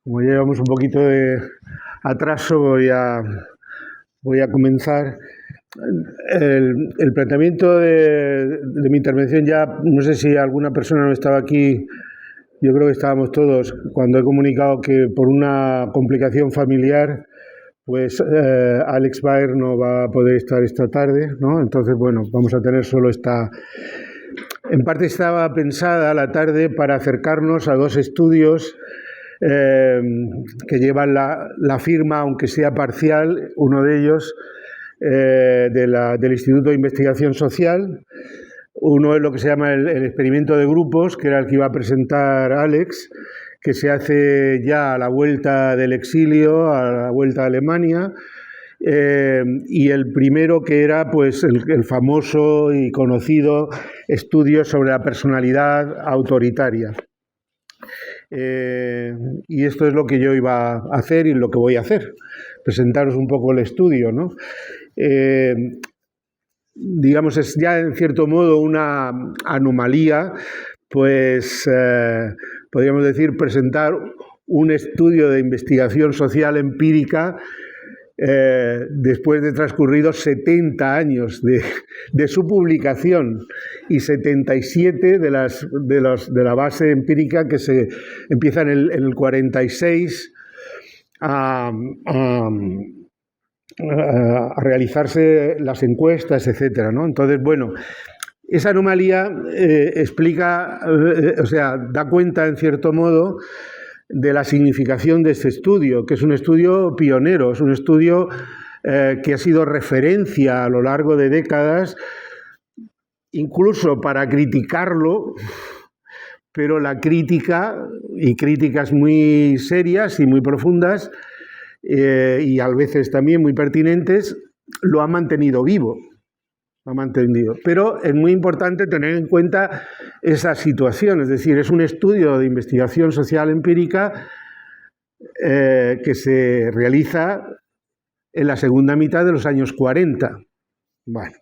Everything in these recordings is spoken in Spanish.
Como ya llevamos un poquito de atraso, voy a comenzar. El planteamiento de mi intervención ya, no sé si alguna persona no estaba aquí, yo creo que estábamos todos, cuando he comunicado que por una complicación familiar, pues Alex Baer no va a poder estar esta tarde, ¿no? Entonces, bueno, vamos a tener solo esta... En parte estaba pensada la tarde para acercarnos a dos estudios que llevan la firma, aunque sea parcial, uno de ellos del Instituto de Investigación Social. Uno es lo que se llama el experimento de grupos, que era el que iba a presentar Alex, que se hace ya a la vuelta del exilio, a la vuelta a Alemania. Y el primero, que era pues el famoso y conocido estudio sobre la personalidad autoritaria. Y esto es lo que yo iba a hacer y lo que voy a hacer, presentaros un poco el estudio, ¿no? Digamos, es ya en cierto modo una anomalía, pues podríamos decir presentar un estudio de investigación social empírica después de transcurridos 70 años de su publicación y 77 de la base empírica que se empieza en el 46 a realizarse las encuestas, etcétera, ¿no? Entonces, bueno, esa anomalía explica, o sea, da cuenta en cierto modo de la significación de este estudio, que es un estudio pionero, es un estudio que ha sido referencia a lo largo de décadas, incluso para criticarlo, pero la crítica, y críticas muy serias y muy profundas, y a veces también muy pertinentes, lo ha mantenido vivo. Pero es muy importante tener en cuenta esa situación, es decir, es un estudio de investigación social empírica que se realiza en la segunda mitad de los años 40. Bueno,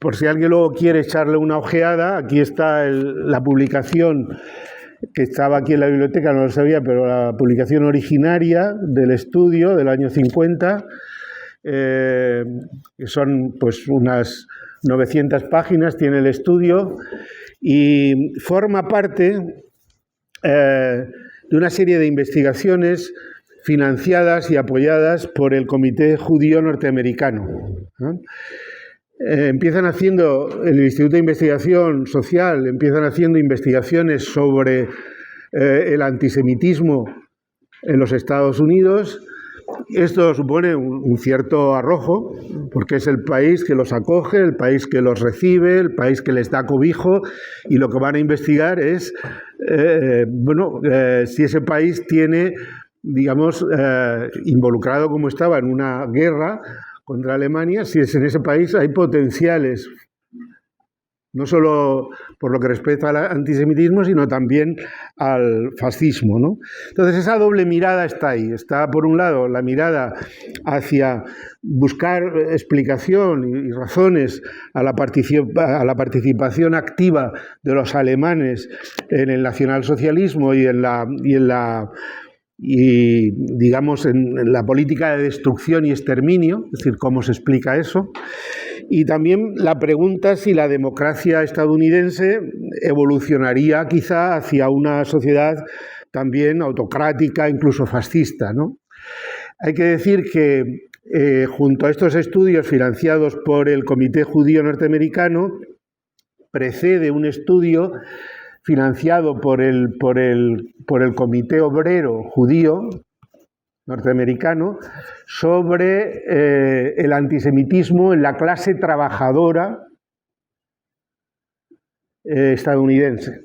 por si alguien luego quiere echarle una ojeada, aquí está la publicación que estaba aquí en la biblioteca, no lo sabía, pero la publicación originaria del estudio del año 50, que son pues unas 900 páginas, tiene el estudio y forma parte de una serie de investigaciones financiadas y apoyadas por el Comité Judío Norteamericano. Empiezan haciendo, el Instituto de Investigación Social, empiezan haciendo investigaciones sobre el antisemitismo en los Estados Unidos. Esto supone un cierto arrojo, porque es el país que los acoge, el país que los recibe, el país que les da cobijo, y lo que van a investigar es, si ese país tiene, digamos, involucrado como estaba en una guerra contra Alemania, si es en ese país hay potenciales, no solo por lo que respecta al antisemitismo, sino también al fascismo, ¿no? Entonces esa doble mirada está ahí. Está, por un lado, la mirada hacia buscar explicación y razones a la participación activa de los alemanes en el nacionalsocialismo y en la política de destrucción y exterminio, es decir, cómo se explica eso. Y también la pregunta si la democracia estadounidense evolucionaría quizá hacia una sociedad también autocrática, incluso fascista, ¿no? Hay que decir que junto a estos estudios financiados por el Comité Judío Norteamericano, precede un estudio financiado por el Comité Obrero Judío norteamericano sobre el antisemitismo en la clase trabajadora estadounidense.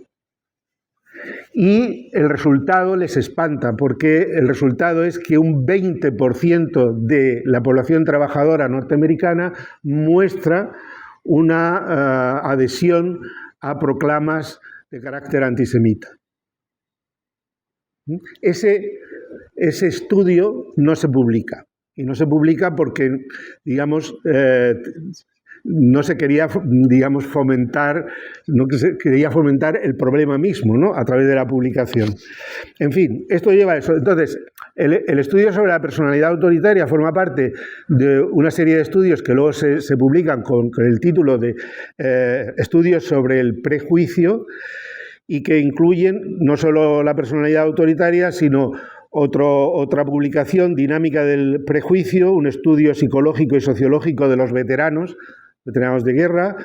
Y el resultado les espanta, porque el resultado es que un 20% de la población trabajadora norteamericana muestra una adhesión a proclamas de carácter antisemita. Ese estudio no se publica. Y no se publica porque, digamos, no se quería, digamos, fomentar, no se quería fomentar el problema mismo, ¿no?, a través de la publicación. En fin, esto lleva a eso. Entonces, el estudio sobre la personalidad autoritaria forma parte de una serie de estudios que luego se publican con el título de Estudios sobre el prejuicio, y que incluyen no solo la personalidad autoritaria, sino otra publicación, Dinámica del prejuicio, un estudio psicológico y sociológico de los veteranos de guerra,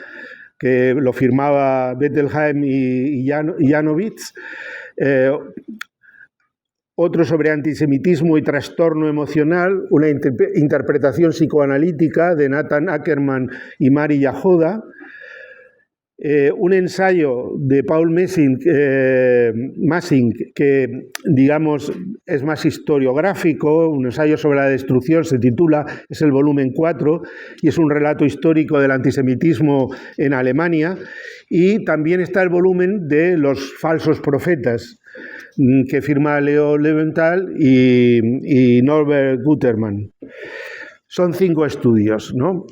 que lo firmaba Bettelheim y Janowitz. Otro sobre antisemitismo y trastorno emocional, una interpretación psicoanalítica de Nathan Ackerman y Mari Yahoda. Un ensayo de Paul Massing, que, digamos, es más historiográfico, un ensayo sobre la destrucción, se titula, es el volumen 4, y es un relato histórico del antisemitismo en Alemania. Y también está el volumen de los falsos profetas, que firma Leo Leventhal y Norbert Gutermann. Son 5 estudios, ¿no?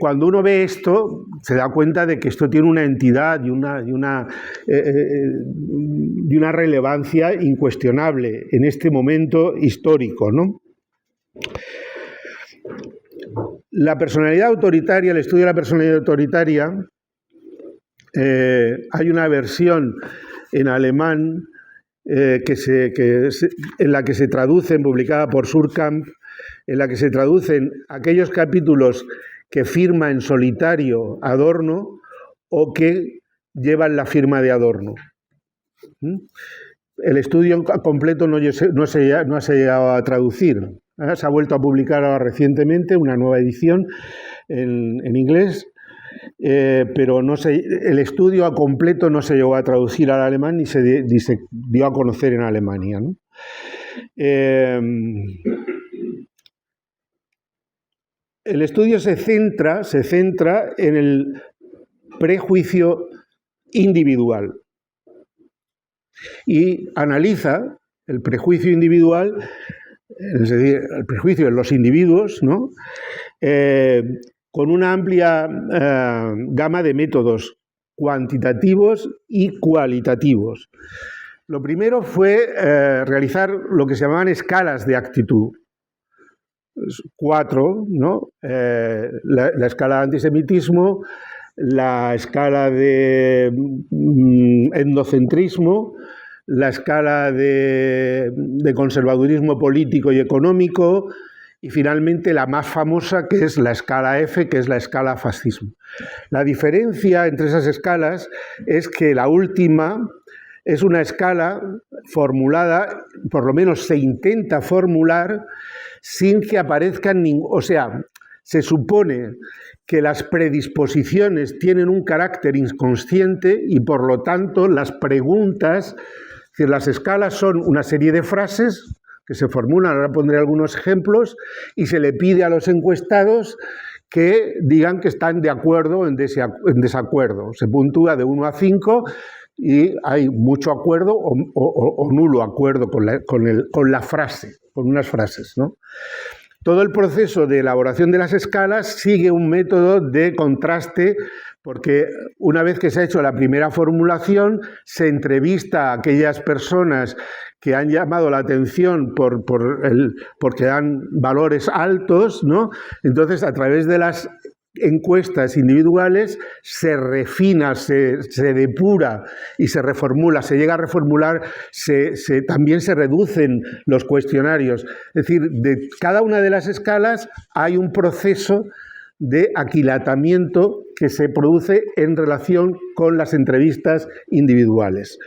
Cuando uno ve esto, se da cuenta de que esto tiene una entidad y una relevancia incuestionable en este momento histórico, ¿no? La personalidad autoritaria, el estudio de la personalidad autoritaria, hay una versión en alemán en la que se traducen, publicada por Surkamp, en la que se traducen aquellos capítulos que firma en solitario Adorno o que llevan la firma de Adorno. El estudio completo no se ha llegado a traducir. Se ha vuelto a publicar ahora recientemente una nueva edición en inglés, pero el estudio completo no se llegó a traducir al alemán ni se dio a conocer en Alemania, ¿no? El estudio se centra en el prejuicio individual y analiza el prejuicio individual, es decir, el prejuicio en los individuos, ¿no?, con una amplia gama de métodos cuantitativos y cualitativos. Lo primero fue realizar lo que se llamaban escalas de actitud. 4, ¿no? La escala de antisemitismo, la escala de etnocentrismo, la escala de conservadurismo político y económico, y finalmente la más famosa, que es la escala F, que es la escala fascismo. La diferencia entre esas escalas es que la última es una escala formulada, por lo menos se intenta formular, sin que aparezcan o sea, se supone que las predisposiciones tienen un carácter inconsciente y por lo tanto las preguntas, es decir, las escalas son una serie de frases que se formulan, ahora pondré algunos ejemplos, y se le pide a los encuestados que digan que están de acuerdo o en desacuerdo. Se puntúa de 1 a 5 y hay mucho acuerdo o nulo acuerdo con la frase, con unas frases, ¿no? Todo el proceso de elaboración de las escalas sigue un método de contraste, porque una vez que se ha hecho la primera formulación, se entrevista a aquellas personas que han llamado la atención porque dan valores altos, ¿no? Entonces, a través de las encuestas individuales se refina, se depura y se reformula, se llega a reformular, también se reducen los cuestionarios. Es decir, de cada una de las escalas hay un proceso de aquilatamiento que se produce en relación con las entrevistas individuales.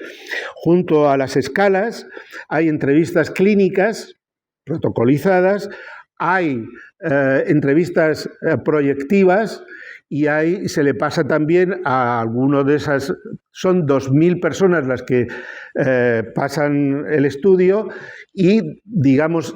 Junto a las escalas hay entrevistas clínicas protocolizadas, hay entrevistas proyectivas y ahí se le pasa también a alguno de esas, son 2.000 personas las que pasan el estudio y, digamos,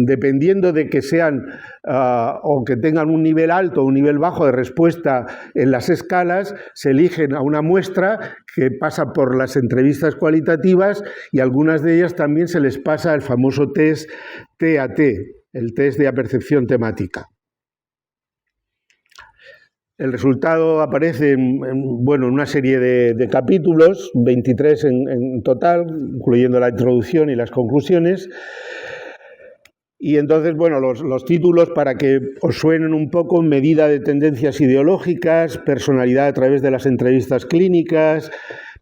dependiendo de que sean o que tengan un nivel alto o un nivel bajo de respuesta en las escalas, se eligen a una muestra que pasa por las entrevistas cualitativas y algunas de ellas también se les pasa el famoso test TAT, el test de apercepción temática. El resultado aparece en una serie de capítulos, 23 en total, incluyendo la introducción y las conclusiones. Y entonces, bueno, los títulos, para que os suenen un poco: medida de tendencias ideológicas, personalidad a través de las entrevistas clínicas,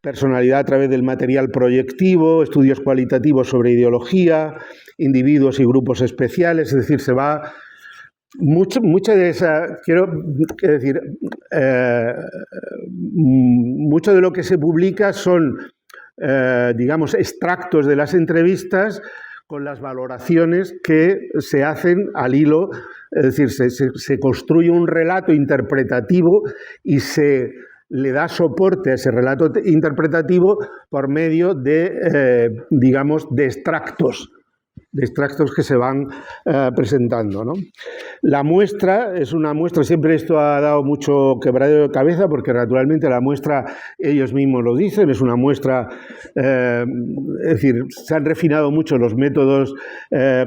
personalidad a través del material proyectivo, estudios cualitativos sobre ideología, individuos y grupos especiales. Es decir, se va... Mucha de esa, quiero decir, mucho de lo que se publica son, digamos, extractos de las entrevistas con las valoraciones que se hacen al hilo. Es decir, se construye un relato interpretativo y se le da soporte a ese relato interpretativo por medio de, digamos, de extractos que se van presentando, ¿no? La muestra es una muestra, siempre esto ha dado mucho quebradero de cabeza, porque naturalmente la muestra, ellos mismos lo dicen, es una muestra, es decir, se han refinado mucho los métodos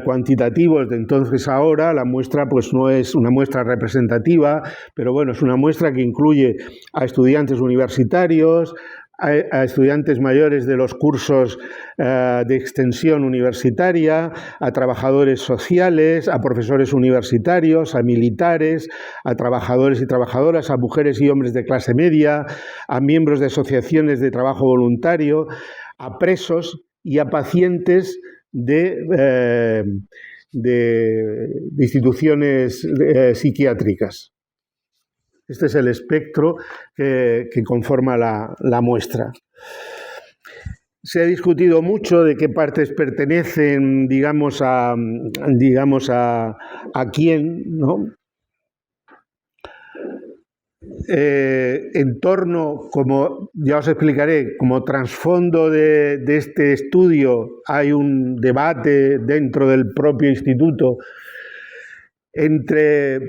cuantitativos de entonces a ahora. La muestra pues no es una muestra representativa, pero bueno, es una muestra que incluye a estudiantes universitarios, a estudiantes mayores de los cursos de extensión universitaria, a trabajadores sociales, a profesores universitarios, a militares, a trabajadores y trabajadoras, a mujeres y hombres de clase media, a miembros de asociaciones de trabajo voluntario, a presos y a pacientes de instituciones psiquiátricas. Este es el espectro que conforma la muestra. Se ha discutido mucho de qué partes pertenecen, digamos, a quién, ¿no? En torno, como ya os explicaré, como trasfondo de este estudio, hay un debate dentro del propio instituto entre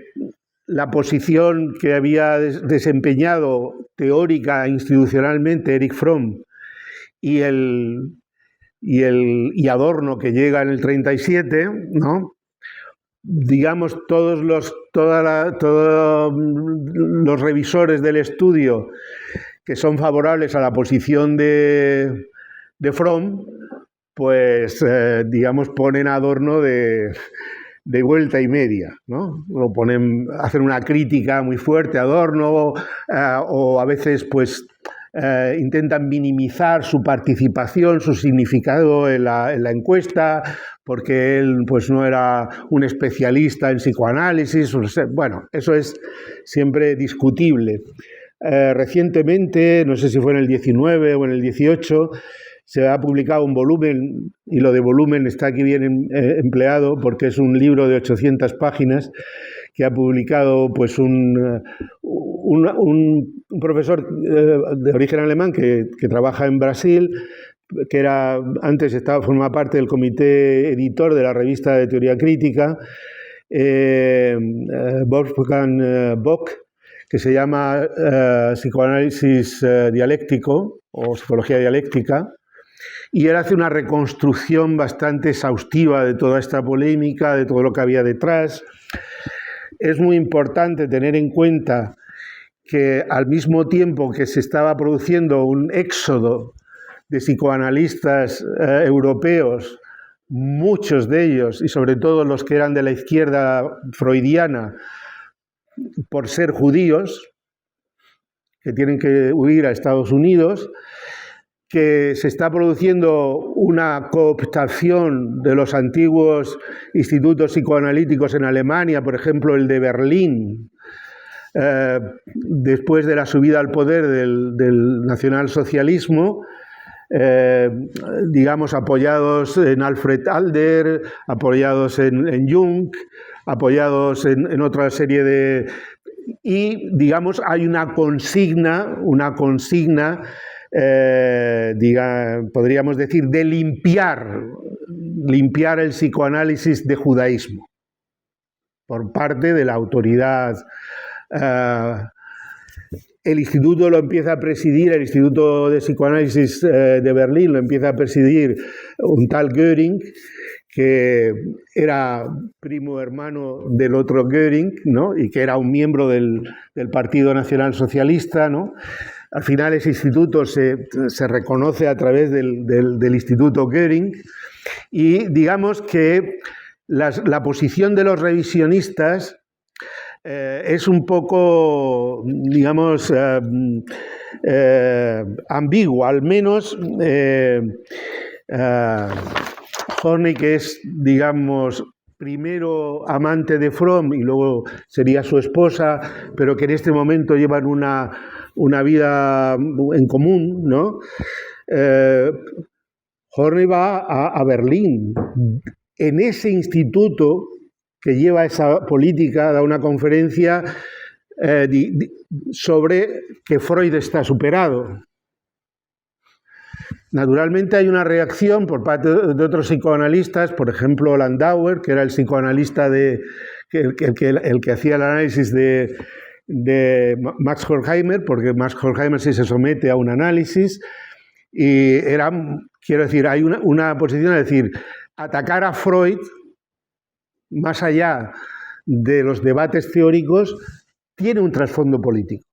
la posición que había desempeñado teórica e institucionalmente Erich Fromm y Adorno, que llega en el 37, ¿no? Digamos, todos los revisores del estudio que son favorables a la posición de Fromm, pues, digamos, ponen a Adorno de vuelta y media, ¿no? Lo ponen, hacen una crítica muy fuerte a Adorno, o a veces pues intentan minimizar su participación, su significado en la encuesta, porque él pues no era un especialista en psicoanálisis. Bueno, eso es siempre discutible. Recientemente, no sé si fue en el 19 o en el 18, se ha publicado un volumen, y lo de volumen está aquí bien empleado, porque es un libro de 800 páginas que ha publicado pues un profesor de origen alemán que trabaja en Brasil, que antes formaba parte del comité editor de la revista de teoría crítica, Wolfgang Bock, que se llama Psicoanálisis dialéctico o psicología dialéctica. Y él hace una reconstrucción bastante exhaustiva de toda esta polémica, de todo lo que había detrás. Es muy importante tener en cuenta que al mismo tiempo que se estaba produciendo un éxodo de psicoanalistas europeos, muchos de ellos, y sobre todo los que eran de la izquierda freudiana, por ser judíos, que tienen que huir a Estados Unidos, que se está produciendo una cooptación de los antiguos institutos psicoanalíticos en Alemania, por ejemplo el de Berlín, después de la subida al poder del nacionalsocialismo, digamos, apoyados en Alfred Adler, apoyados en Jung, apoyados en otra serie de... Y, digamos, hay una consigna, podríamos decir, de limpiar el psicoanálisis de judaísmo por parte de la autoridad. El instituto lo empieza a presidir, el Instituto de Psicoanálisis de Berlín lo empieza a presidir un tal Göring, que era primo hermano del otro Göring, ¿no? Y que era un miembro del Partido Nacional Socialista, ¿no? Al final ese instituto se reconoce a través del Instituto Göring, y digamos que la posición de los revisionistas es un poco, digamos, ambigua, al menos Horney, que es, digamos, primero amante de Fromm y luego sería su esposa, pero que en este momento llevan una vida en común, ¿no? Horney va a Berlín. En ese instituto que lleva esa política da una conferencia sobre que Freud está superado. Naturalmente hay una reacción por parte de otros psicoanalistas, por ejemplo Landauer, que era el psicoanalista el que hacía el análisis de Max Horkheimer, porque Max Horkheimer sí se somete a un análisis, y era, quiero decir, hay una posición de decir, atacar a Freud, más allá de los debates teóricos, tiene un trasfondo político.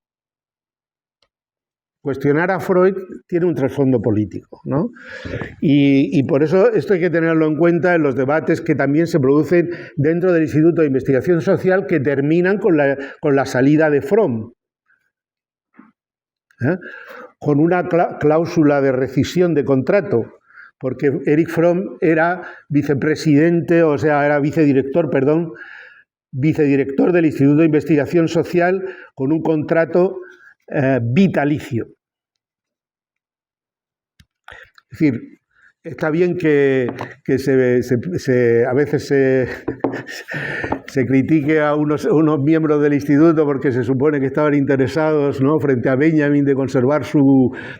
Cuestionar a Freud tiene un trasfondo político, ¿no? Y por eso esto hay que tenerlo en cuenta en los debates que también se producen dentro del Instituto de Investigación Social, que terminan con la salida de Fromm, con una cláusula de rescisión de contrato, porque Erich Fromm era vicepresidente, o sea, era vicedirector del Instituto de Investigación Social con un contrato vitalicio. Es decir, está bien que a veces se critique a unos miembros del instituto porque se supone que estaban interesados, ¿no?, frente a Benjamin, de conservar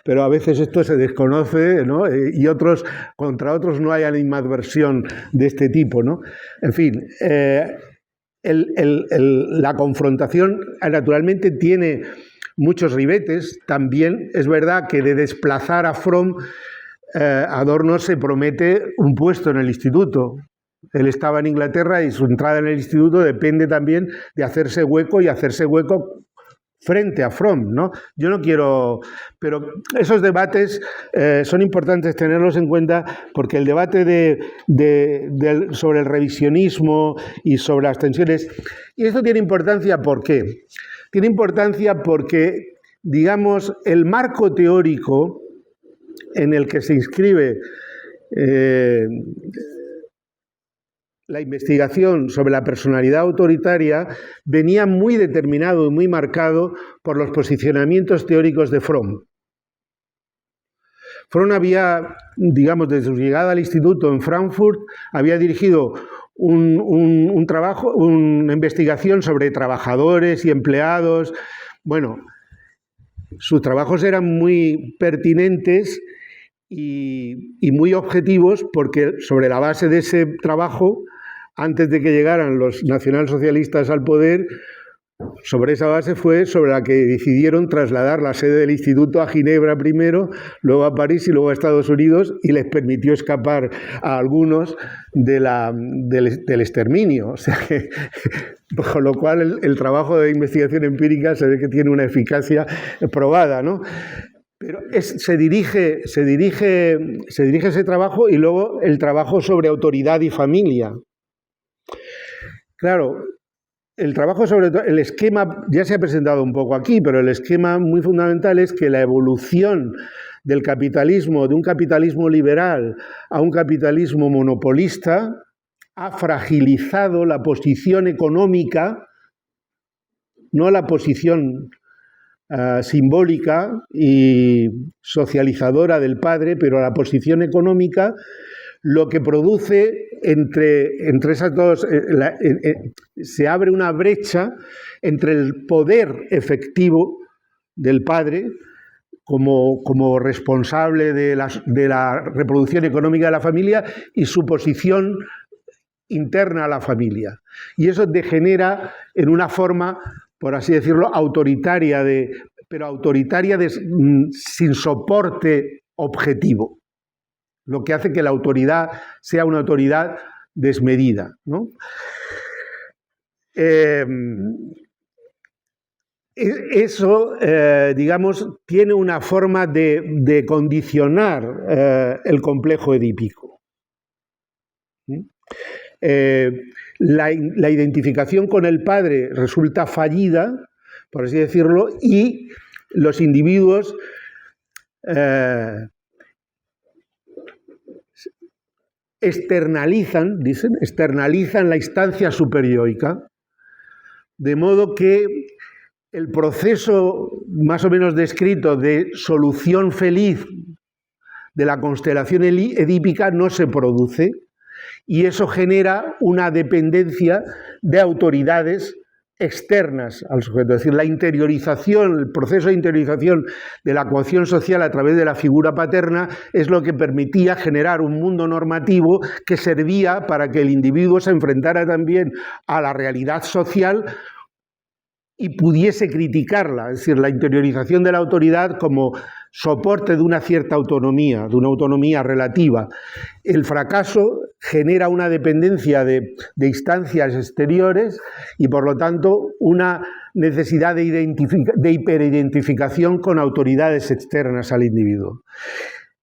pero a veces esto se desconoce, ¿no? Y contra otros no hay animadversión de este tipo, ¿no? En fin, la confrontación naturalmente tiene muchos ribetes. También es verdad que de desplazar a Fromm, Adorno se promete un puesto en el instituto. Él estaba en Inglaterra y su entrada en el instituto depende también de hacerse hueco frente a Fromm, ¿no? Yo no quiero... Pero esos debates son importantes tenerlos en cuenta, porque el debate sobre el revisionismo y sobre las tensiones... Y esto tiene importancia, ¿por qué? Tiene importancia porque, digamos, el marco teórico en el que se inscribe la investigación sobre la personalidad autoritaria venía muy determinado y muy marcado por los posicionamientos teóricos de Fromm. Fromm había, digamos, desde su llegada al instituto en Frankfurt, había dirigido un trabajo, una investigación sobre trabajadores y empleados. Bueno, sus trabajos eran muy pertinentes y muy objetivos, porque sobre la base de ese trabajo, antes de que llegaran los nacionalsocialistas al poder, sobre esa base fue sobre la que decidieron trasladar la sede del instituto a Ginebra primero, luego a París y luego a Estados Unidos, y les permitió escapar a algunos del exterminio. O sea que, con lo cual el trabajo de investigación empírica se ve que tiene una eficacia probada, ¿no? Pero se dirige ese trabajo, y luego el trabajo sobre autoridad y familia. Claro, el trabajo sobre el esquema ya se ha presentado un poco aquí, pero el esquema muy fundamental es que la evolución del capitalismo, de un capitalismo liberal a un capitalismo monopolista, ha fragilizado la posición económica, no la posición simbólica y socializadora del padre, pero la posición económica, lo que produce entre esas dos, se abre una brecha entre el poder efectivo del padre como responsable de la reproducción económica de la familia y su posición interna a la familia. Y eso degenera en una forma, por así decirlo, autoritaria, sin soporte objetivo, lo que hace que la autoridad sea una autoridad desmedida, ¿no? Eso, digamos, tiene una forma de condicionar el complejo edípico. La identificación con el padre resulta fallida, por así decirlo, y los individuos externalizan la instancia superyoica, de modo que el proceso más o menos descrito de solución feliz de la constelación edípica no se produce, y eso genera una dependencia de autoridades externas al sujeto. Es decir, la interiorización, el proceso de interiorización de la coacción social a través de la figura paterna es lo que permitía generar un mundo normativo que servía para que el individuo se enfrentara también a la realidad social y pudiese criticarla, es decir, la interiorización de la autoridad como soporte de una cierta autonomía, de una autonomía relativa. El fracaso genera una dependencia de instancias exteriores y, por lo tanto, una necesidad de hiperidentificación con autoridades externas al individuo.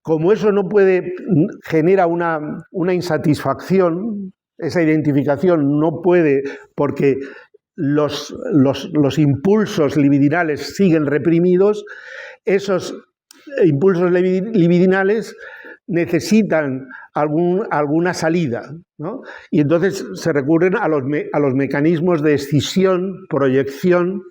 Como eso no puede, genera una insatisfacción, esa identificación no puede, porque los impulsos libidinales siguen reprimidos, esos impulsos libidinales necesitan alguna salida, ¿no? Y entonces se recurren a los mecanismos de escisión, proyección,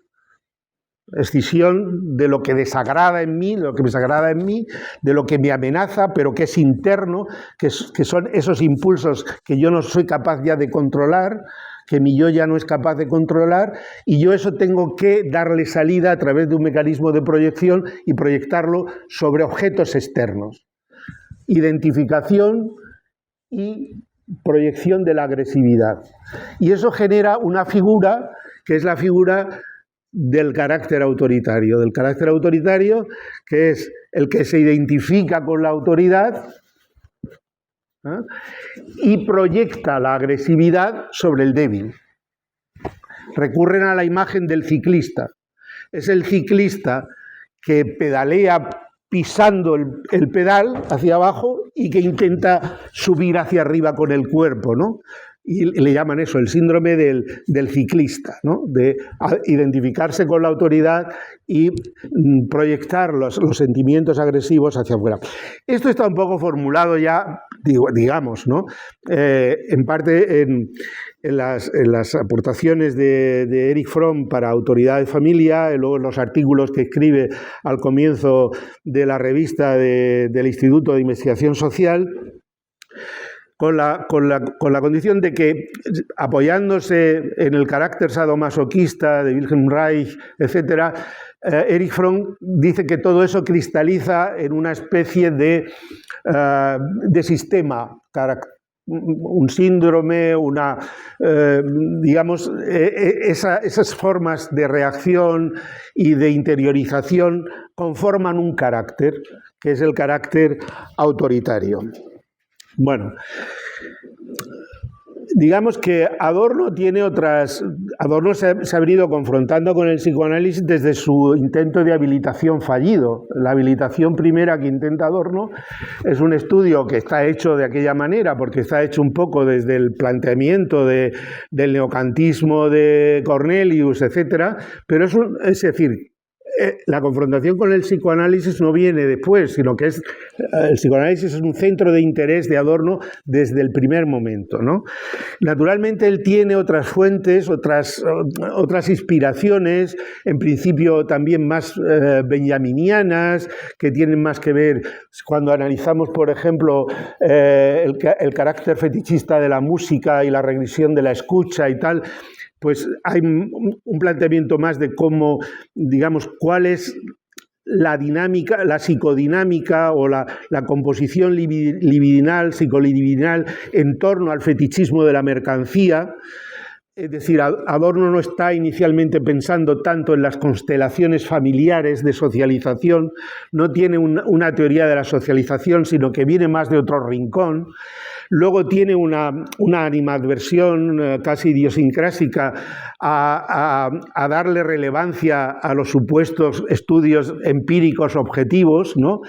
escisión de lo que desagrada en mí, de lo que me desagrada en mí, de lo que me amenaza, pero que es interno, que son esos impulsos que yo no soy capaz ya de controlar, que mi yo ya no es capaz de controlar, y yo eso tengo que darle salida a través de un mecanismo de proyección y proyectarlo sobre objetos externos. Identificación y proyección de la agresividad. Y eso genera una figura que es la figura del carácter autoritario, que es el que se identifica con la autoridad, ¿eh? Y proyecta la agresividad sobre el débil. Recurren a la imagen del ciclista. Es el ciclista que pedalea pisando el pedal hacia abajo y que intenta subir hacia arriba con el cuerpo, ¿no? Y le llaman eso, el síndrome del ciclista, ¿no? De identificarse con la autoridad y proyectar los sentimientos agresivos hacia afuera. Esto está un poco formulado ya, digamos, ¿no? En parte en las aportaciones de Erich Fromm para Autoridad de Familia, y luego en los artículos que escribe al comienzo de la revista del Instituto de Investigación Social, con la condición de que, apoyándose en el carácter sadomasoquista de Wilhelm Reich, etc., Erich Fromm dice que todo eso cristaliza en una especie de sistema, un síndrome, digamos, esas formas de reacción y de interiorización conforman un carácter, que es el carácter autoritario. Bueno, digamos que Adorno se ha venido confrontando con el psicoanálisis desde su intento de habilitación fallido. La habilitación primera que intenta Adorno es un estudio que está hecho de aquella manera, porque está hecho un poco desde el planteamiento del neocantismo de Cornelius, etc., pero es decir, la confrontación con el psicoanálisis no viene después, sino que el psicoanálisis es un centro de interés de Adorno desde el primer momento, ¿no? Naturalmente él tiene otras fuentes, otras inspiraciones, en principio también más benjaminianas, que tienen más que ver cuando analizamos, por ejemplo, el carácter fetichista de la música y la regresión de la escucha y tal. Pues hay un planteamiento más de cómo, digamos, cuál es la dinámica, la psicodinámica o la composición libidinal, psicolibidinal en torno al fetichismo de la mercancía. Es decir, Adorno no está inicialmente pensando tanto en las constelaciones familiares de socialización, no tiene una teoría de la socialización, sino que viene más de otro rincón. luego tiene una animadversión casi idiosincrásica a darle relevancia a los supuestos estudios empíricos objetivos, ¿no?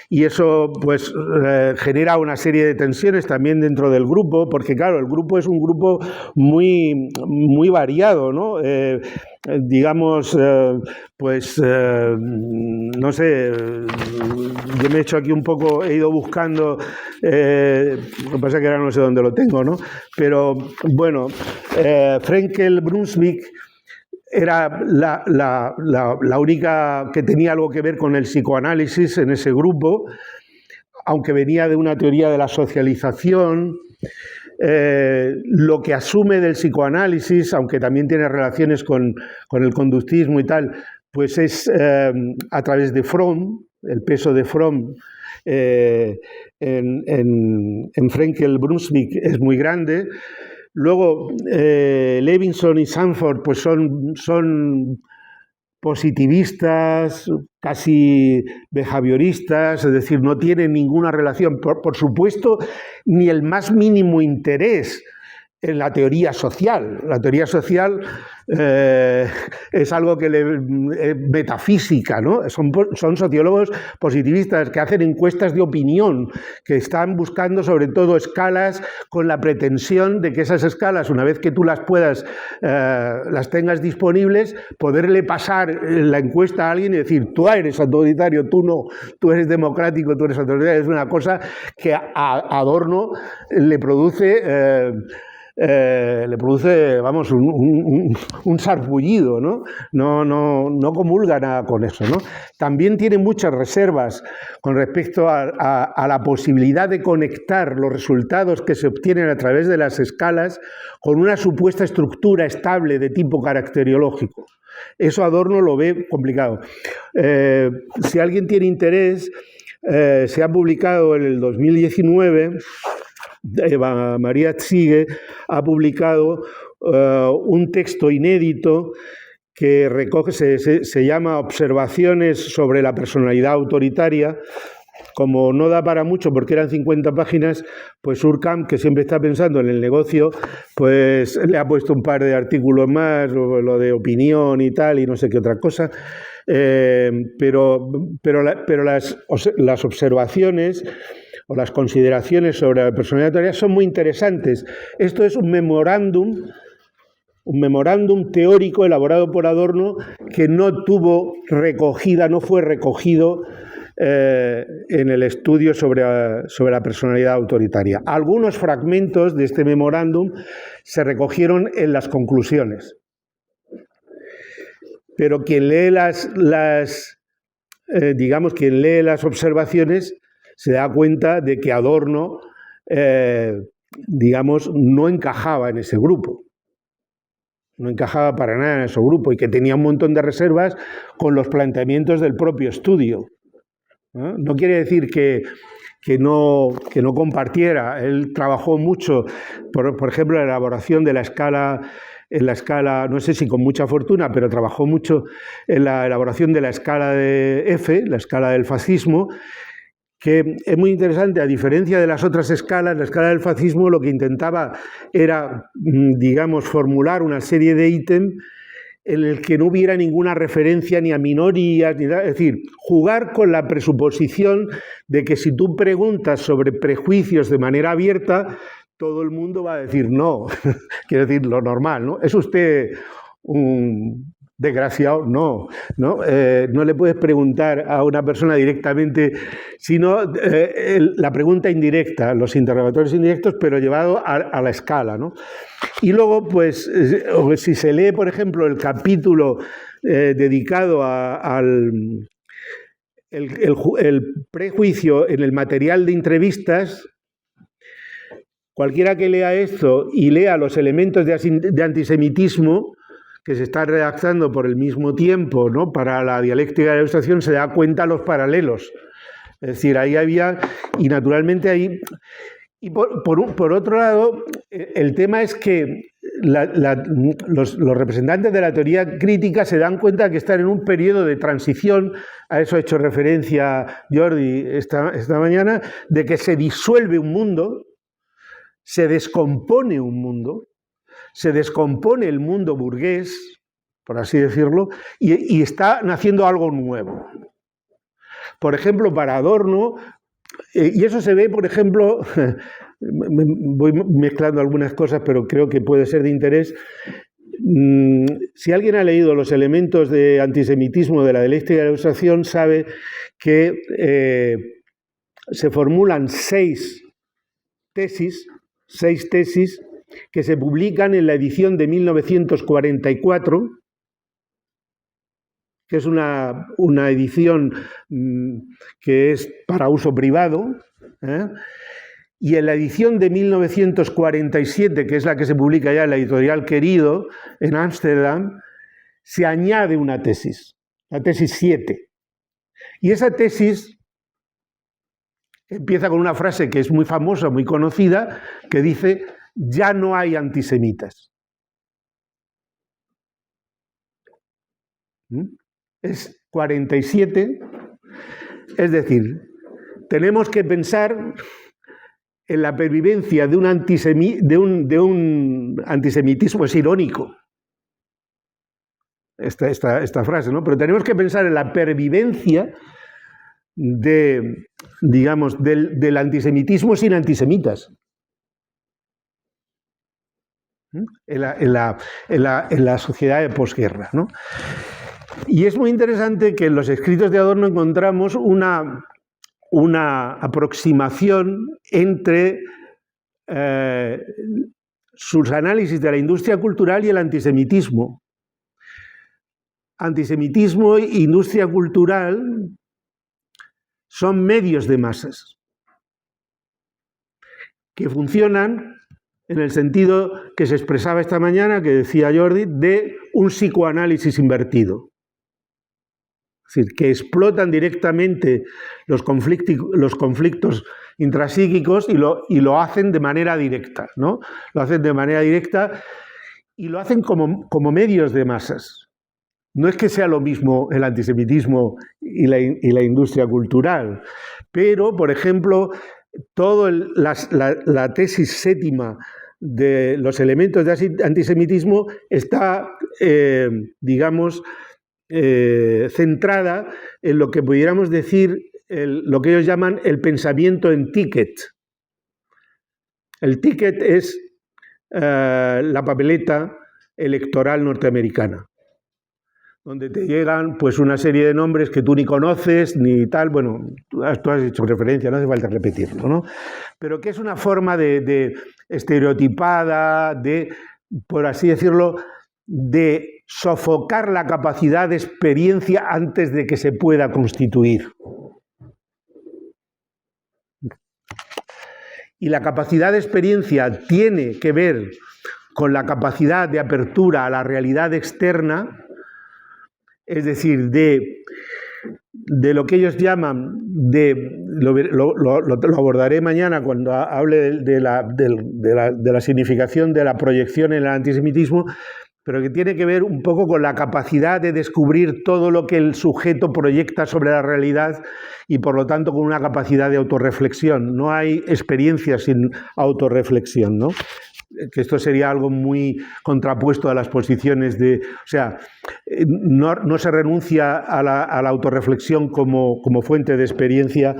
Y eso pues genera una serie de tensiones también dentro del grupo, porque claro, el grupo es un grupo muy, muy variado, ¿no? Digamos, no sé, yo me he hecho aquí un poco, he ido buscando, lo que pasa es que ahora no sé dónde lo tengo, ¿no? Pero bueno, Frenkel Brunswick era la única que tenía algo que ver con el psicoanálisis en ese grupo, aunque venía de una teoría de la socialización. Lo que asume del psicoanálisis, aunque también tiene relaciones con el conductismo y tal, pues es a través de Fromm, el peso de Fromm en Frenkel Brunswick es muy grande. Luego, Levinson y Sanford pues son positivistas, casi behavioristas, es decir, no tienen ninguna relación, por supuesto, ni el más mínimo interés en la teoría social. La teoría social es algo que metafísica, ¿no? Son sociólogos positivistas que hacen encuestas de opinión, que están buscando sobre todo escalas con la pretensión de que esas escalas, una vez que tú las puedas, las tengas disponibles, poderle pasar la encuesta a alguien y decir, tú eres autoritario, tú no, tú eres democrático, tú eres autoritario. Es una cosa que a Adorno le produce vamos, un sarpullido, ¿no? No comulga nada con eso, ¿no? También tiene muchas reservas con respecto a la posibilidad de conectar los resultados que se obtienen a través de las escalas con una supuesta estructura estable de tipo caracteriológico. Eso Adorno lo ve complicado. Si alguien tiene interés, se ha publicado en el 2019... Eva María Ziege ha publicado un texto inédito que recoge, se llama Observaciones sobre la personalidad autoritaria. Como no da para mucho porque eran 50 páginas, pues Surkamp, que siempre está pensando en el negocio, pues le ha puesto un par de artículos más, lo de opinión y tal, y no sé qué otra cosa. Pero las observaciones o las consideraciones sobre la personalidad autoritaria son muy interesantes. Esto es un memorándum teórico elaborado por Adorno que no fue recogido en el estudio sobre la personalidad autoritaria. Algunos fragmentos de este memorándum se recogieron en las conclusiones, pero quien lee quien lee las observaciones se da cuenta de que Adorno, no encajaba en ese grupo. No encajaba para nada en ese grupo y que tenía un montón de reservas con los planteamientos del propio estudio. No quiere decir que no compartiera. Él trabajó mucho, por ejemplo, en la elaboración de la escala, no sé si con mucha fortuna, pero trabajó mucho en la elaboración de la escala de F, la escala del fascismo, que es muy interesante. A diferencia de las otras escalas, la escala del fascismo lo que intentaba era, formular una serie de ítems en el que no hubiera ninguna referencia ni a minorías, ni nada. Es decir, jugar con la presuposición de que si tú preguntas sobre prejuicios de manera abierta, todo el mundo va a decir no. Quiero decir, lo normal, ¿no? ¿Es usted un desgraciado? No le puedes preguntar a una persona directamente, sino la pregunta indirecta, los interrogatorios indirectos, pero llevado a la escala, ¿no? Y luego, pues, si se lee, por ejemplo, el capítulo dedicado al prejuicio en el material de entrevistas, cualquiera que lea esto y lea los elementos de antisemitismo que se están redactando por el mismo tiempo, ¿no?, para la dialéctica de la Ilustración, se da cuenta de los paralelos. Es decir, ahí había, y naturalmente ahí... Y por otro lado, el tema es que los representantes de la teoría crítica se dan cuenta que están en un periodo de transición, a eso ha hecho referencia Jordi esta mañana, de que se disuelve un mundo se descompone un mundo, se descompone el mundo burgués, por así decirlo, y está naciendo algo nuevo. Por ejemplo, para Adorno, y eso se ve, por ejemplo, voy mezclando algunas cosas, pero creo que puede ser de interés. Si alguien ha leído los elementos de antisemitismo de la dialéctica de la Ilustración, sabe que se formulan seis tesis que se publican en la edición de 1944, que es una edición que es para uso privado, y en la edición de 1947, que es la que se publica ya en la editorial Querido, en Ámsterdam, se añade una tesis, la tesis 7. Y esa tesis empieza con una frase que es muy famosa, muy conocida, que dice: ya no hay antisemitas. Es 47, es decir, tenemos que pensar en la pervivencia de un antisemitismo, es irónico esta frase, ¿no? Pero tenemos que pensar en la pervivencia del antisemitismo sin antisemitas. En la sociedad de posguerra, ¿no? Y es muy interesante que en los escritos de Adorno encontramos una aproximación entre sus análisis de la industria cultural y el antisemitismo. Antisemitismo e industria cultural son medios de masas que funcionan en el sentido que se expresaba esta mañana, que decía Jordi, de un psicoanálisis invertido. Es decir, que explotan directamente los conflictos intrapsíquicos y lo hacen de manera directa, ¿no? Lo hacen de manera directa y lo hacen como medios de masas. No es que sea lo mismo el antisemitismo y la industria cultural, pero, por ejemplo, toda la tesis séptima de los elementos de antisemitismo está, centrada en lo que pudiéramos decir, lo que ellos llaman el pensamiento en ticket. El ticket es la papeleta electoral norteamericana, donde te llegan pues una serie de nombres que tú ni conoces ni tal. Bueno, tú has hecho referencia, no hace falta repetirlo, ¿no? Pero que es una forma de estereotipada, de, por así decirlo, de sofocar la capacidad de experiencia antes de que se pueda constituir. Y la capacidad de experiencia tiene que ver con la capacidad de apertura a la realidad externa, es decir, de lo que ellos llaman, lo abordaré mañana cuando hable de la significación de la proyección en el antisemitismo, pero que tiene que ver un poco con la capacidad de descubrir todo lo que el sujeto proyecta sobre la realidad y, por lo tanto, con una capacidad de autorreflexión. No hay experiencia sin autorreflexión, ¿no? Que esto sería algo muy contrapuesto a las posiciones o sea, no se renuncia a la autorreflexión como fuente de experiencia,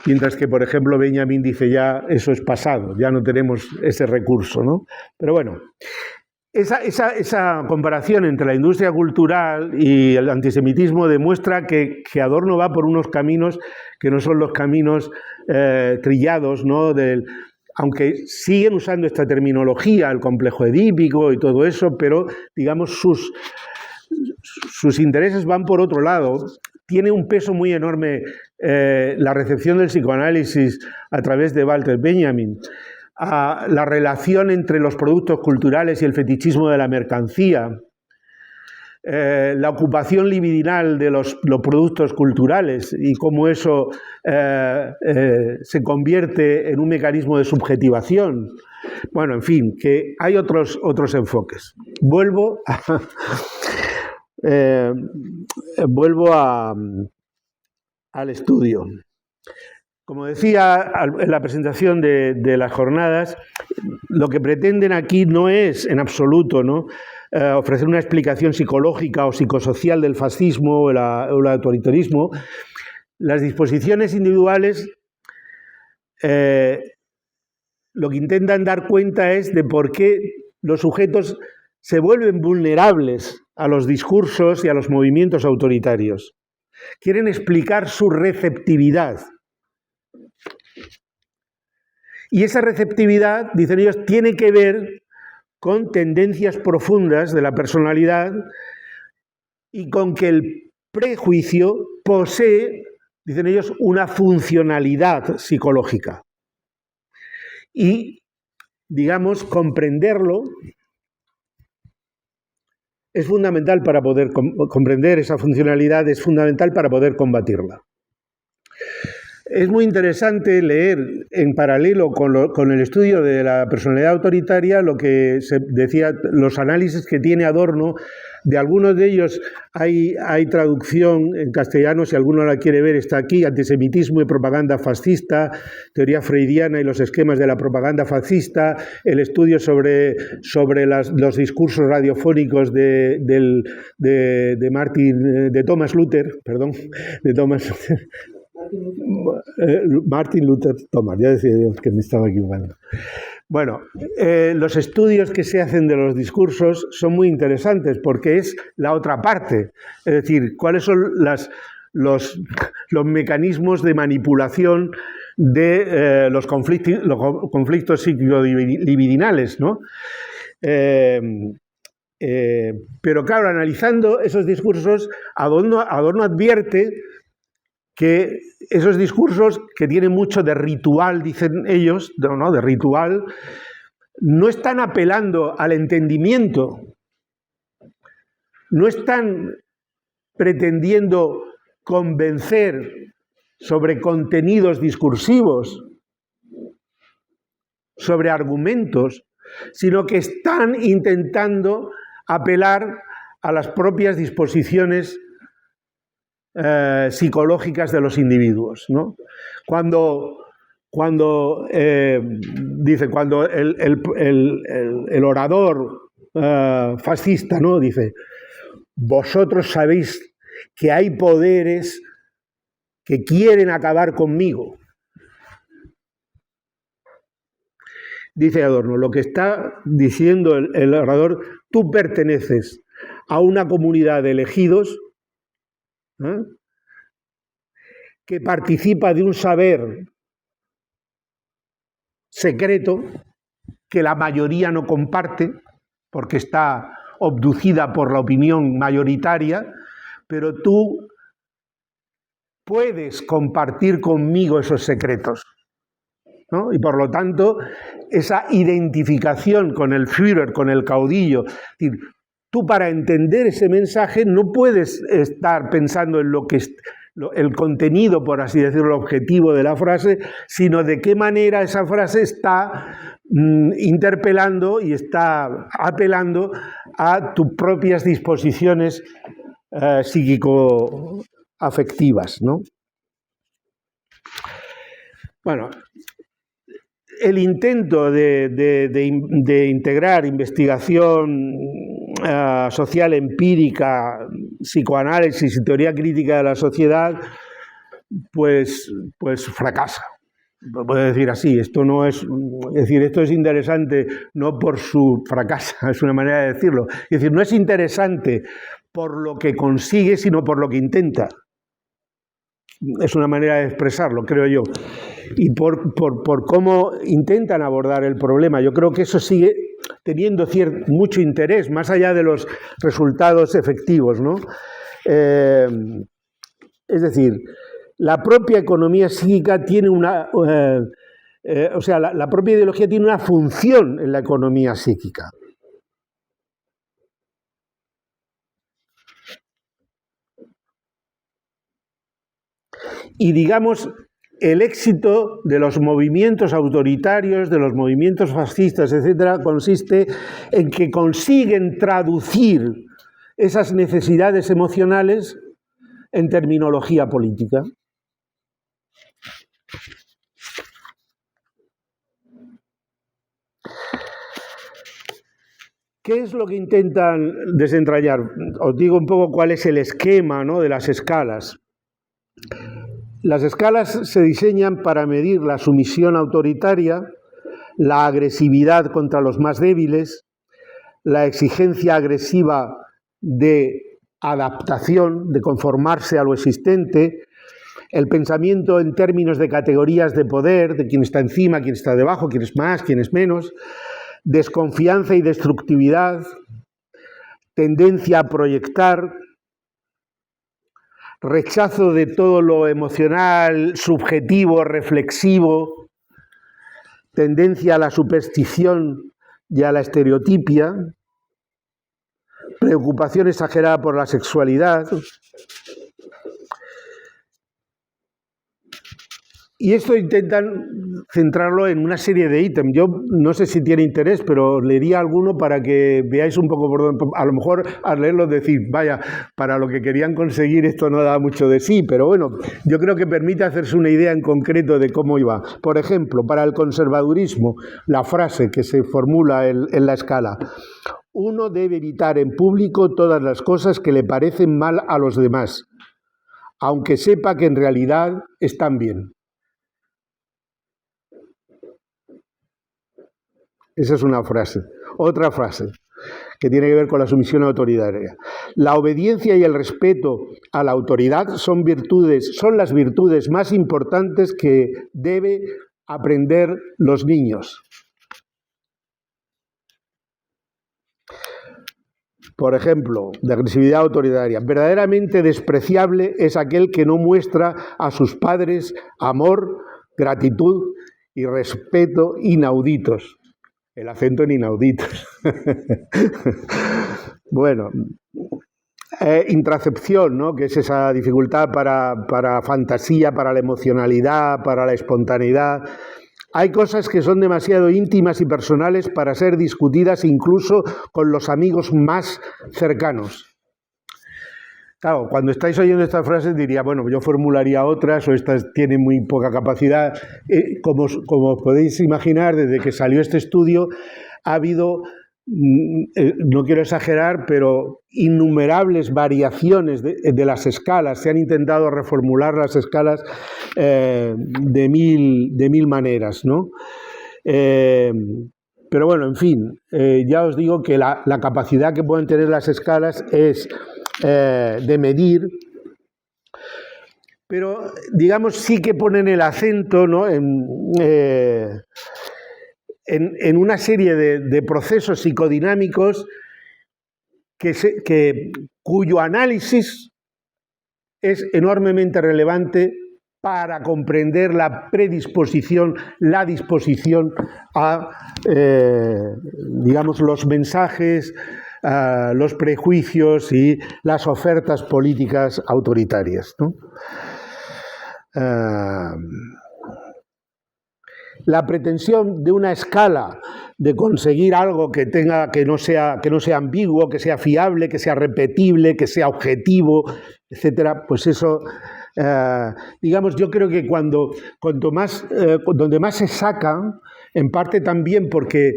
mientras que, por ejemplo, Benjamin dice ya eso es pasado, ya no tenemos ese recurso, ¿no? Pero bueno, esa comparación entre la industria cultural y el antisemitismo demuestra que Adorno va por unos caminos que no son los caminos trillados, ¿no? Aunque siguen usando esta terminología, el complejo edípico y todo eso, pero, digamos, sus intereses van por otro lado. Tiene un peso muy enorme la recepción del psicoanálisis a través de Walter Benjamin, la relación entre los productos culturales y el fetichismo de la mercancía, la ocupación libidinal de los productos culturales y cómo eso se convierte en un mecanismo de subjetivación. Bueno, en fin, que hay otros enfoques. Vuelvo al estudio. Como decía en la presentación de las jornadas, lo que pretenden aquí no es en absoluto, ¿no?, ofrecer una explicación psicológica o psicosocial del fascismo o el autoritarismo. Las disposiciones individuales lo que intentan dar cuenta es de por qué los sujetos se vuelven vulnerables a los discursos y a los movimientos autoritarios. Quieren explicar su receptividad. Y esa receptividad, dicen ellos, tiene que ver con tendencias profundas de la personalidad y con que el prejuicio posee, dicen ellos, una funcionalidad psicológica. Y, digamos, comprenderlo es fundamental para poder comprender esa funcionalidad, es fundamental para poder combatirla. Es muy interesante leer en paralelo con el estudio de la personalidad autoritaria lo que se decía, los análisis que tiene Adorno. De algunos de ellos hay traducción en castellano, si alguno la quiere ver está aquí: Antisemitismo y propaganda fascista, teoría freudiana y los esquemas de la propaganda fascista, el estudio sobre los discursos radiofónicos de Thomas Luther, Martin Luther Thomas, ya decía yo que me estaba equivocando. Bueno, los estudios que se hacen de los discursos son muy interesantes porque es la otra parte, es decir, cuáles son los mecanismos de manipulación de los conflictos psicodibidinales, ¿no? Pero claro, analizando esos discursos, Adorno advierte que esos discursos, que tienen mucho de ritual, dicen ellos, ¿no?, de ritual, no están apelando al entendimiento, no están pretendiendo convencer sobre contenidos discursivos, sobre argumentos, sino que están intentando apelar a las propias disposiciones psicológicas de los individuos, ¿no? Cuando el orador fascista, ¿no?, dice: vosotros sabéis que hay poderes que quieren acabar conmigo. Dice Adorno, lo que está diciendo el orador: tú perteneces a una comunidad de elegidos que participa de un saber secreto que la mayoría no comparte porque está obducida por la opinión mayoritaria, pero tú puedes compartir conmigo esos secretos, ¿no? Y por lo tanto, esa identificación con el Führer, con el caudillo, es decir, tú, para entender ese mensaje, no puedes estar pensando en el contenido, por así decirlo, el objetivo de la frase, sino de qué manera esa frase está interpelando y está apelando a tus propias disposiciones psíquico-afectivas, ¿no? Bueno, el intento de integrar investigación social empírica, psicoanálisis y teoría crítica de la sociedad, pues fracasa. Puedo decir así, esto es interesante no por su fracaso, es una manera de decirlo. Es decir, no es interesante por lo que consigue, sino por lo que intenta. Es una manera de expresarlo, creo yo. Y por cómo intentan abordar el problema. Yo creo que eso sigue teniendo mucho interés, más allá de los resultados efectivos, ¿no? Es decir, la propia economía psíquica tiene la propia ideología tiene una función en la economía psíquica. Y digamos, el éxito de los movimientos autoritarios, de los movimientos fascistas, etcétera, consiste en que consiguen traducir esas necesidades emocionales en terminología política. ¿Qué es lo que intentan desentrañar? Os digo un poco cuál es el esquema, ¿no?, de las escalas. Las escalas se diseñan para medir la sumisión autoritaria, la agresividad contra los más débiles, la exigencia agresiva de adaptación, de conformarse a lo existente, el pensamiento en términos de categorías de poder, de quién está encima, quién está debajo, quién es más, quién es menos, desconfianza y destructividad, tendencia a proyectar, rechazo de todo lo emocional, subjetivo, reflexivo, tendencia a la superstición y a la estereotipia, preocupación exagerada por la sexualidad. Y esto intentan centrarlo en una serie de ítems. Yo no sé si tiene interés, pero leería alguno para que veáis un poco por dónde. A lo mejor al leerlo decís, vaya, para lo que querían conseguir esto no da mucho de sí, pero bueno, yo creo que permite hacerse una idea en concreto de cómo iba. Por ejemplo, para el conservadurismo, la frase que se formula en la escala: uno debe evitar en público todas las cosas que le parecen mal a los demás, aunque sepa que en realidad están bien. Esa es una frase. Otra frase que tiene que ver con la sumisión autoritaria. La obediencia y el respeto a la autoridad son las virtudes más importantes que deben aprender los niños. Por ejemplo, de agresividad autoritaria. Verdaderamente despreciable es aquel que no muestra a sus padres amor, gratitud y respeto inauditos. El acento en inauditos. Bueno, intracepción, ¿no?, que es esa dificultad para fantasía, para la emocionalidad, para la espontaneidad. Hay cosas que son demasiado íntimas y personales para ser discutidas incluso con los amigos más cercanos. Claro, cuando estáis oyendo estas frases diría, bueno, yo formularía otras o estas tienen muy poca capacidad. Como os podéis imaginar, desde que salió este estudio ha habido, no quiero exagerar, pero innumerables variaciones de las escalas. Se han intentado reformular las escalas de mil maneras, ¿no? Pero bueno, en fin, ya os digo que la capacidad que pueden tener las escalas es de medir, pero digamos sí que ponen el acento, ¿no?, en una serie de procesos psicodinámicos cuyo análisis es enormemente relevante para comprender la predisposición, la disposición a, digamos, los mensajes, los prejuicios y las ofertas políticas autoritarias, ¿no? La pretensión de una escala de conseguir algo que no sea ambiguo, que sea fiable, que sea repetible, que sea objetivo, etcétera, pues eso, digamos, yo creo que donde más se sacan, en parte también porque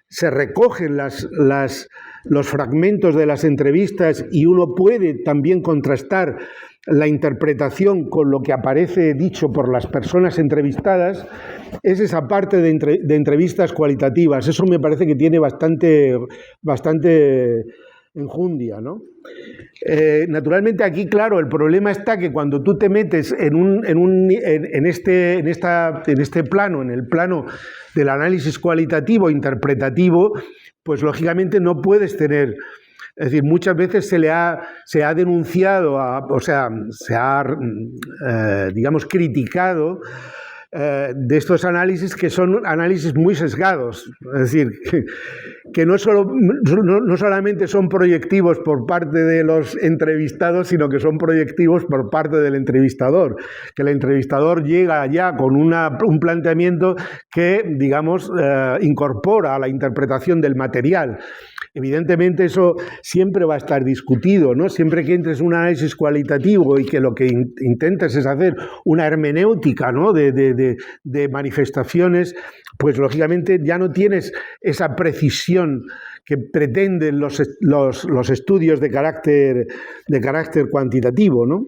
se recogen los fragmentos de las entrevistas y uno puede también contrastar la interpretación con lo que aparece dicho por las personas entrevistadas, es esa parte de entrevistas cualitativas. Eso me parece que tiene bastante enjundia, ¿no? Naturalmente aquí, claro, el problema está que cuando tú te metes en este plano, en el plano del análisis cualitativo, interpretativo, pues lógicamente no puedes tener. Es decir, muchas veces se ha denunciado, digamos, criticado de estos análisis que son análisis muy sesgados. Es decir, que no solamente son proyectivos por parte de los entrevistados, sino que son proyectivos por parte del entrevistador. Que el entrevistador llega ya con un planteamiento que, digamos, incorpora a la interpretación del material. Evidentemente eso siempre va a estar discutido, ¿no? Siempre que entres en un análisis cualitativo y que lo que intentes es hacer una hermenéutica, ¿no? de manifestaciones, pues lógicamente ya no tienes esa precisión que pretenden los estudios de carácter cuantitativo, ¿no?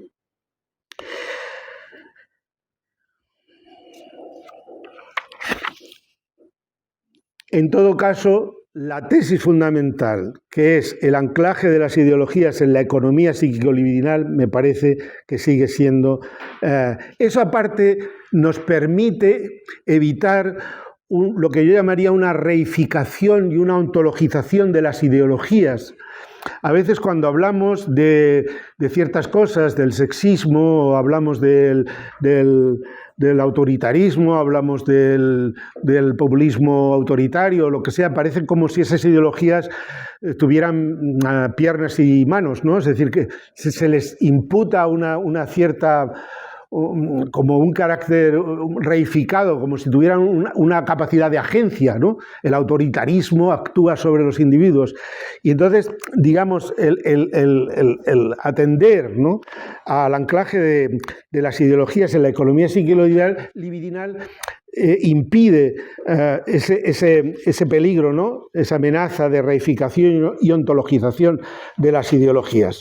En todo caso, la tesis fundamental, que es el anclaje de las ideologías en la economía psíquico-libidinal, me parece que sigue siendo... eso aparte nos permite evitar lo que yo llamaría una reificación y una ontologización de las ideologías. A veces cuando hablamos de ciertas cosas, del sexismo, o hablamos del autoritarismo, hablamos del populismo autoritario, lo que sea, parece como si esas ideologías tuvieran piernas y manos, ¿no? Es decir, que se les imputa una cierta... como un carácter reificado, como si tuvieran una capacidad de agencia, ¿no? El autoritarismo actúa sobre los individuos. Y entonces, digamos, el atender, ¿no? al anclaje de las ideologías en la economía psiquico-libidinal impide ese peligro, ¿no? Esa amenaza de reificación y ontologización de las ideologías.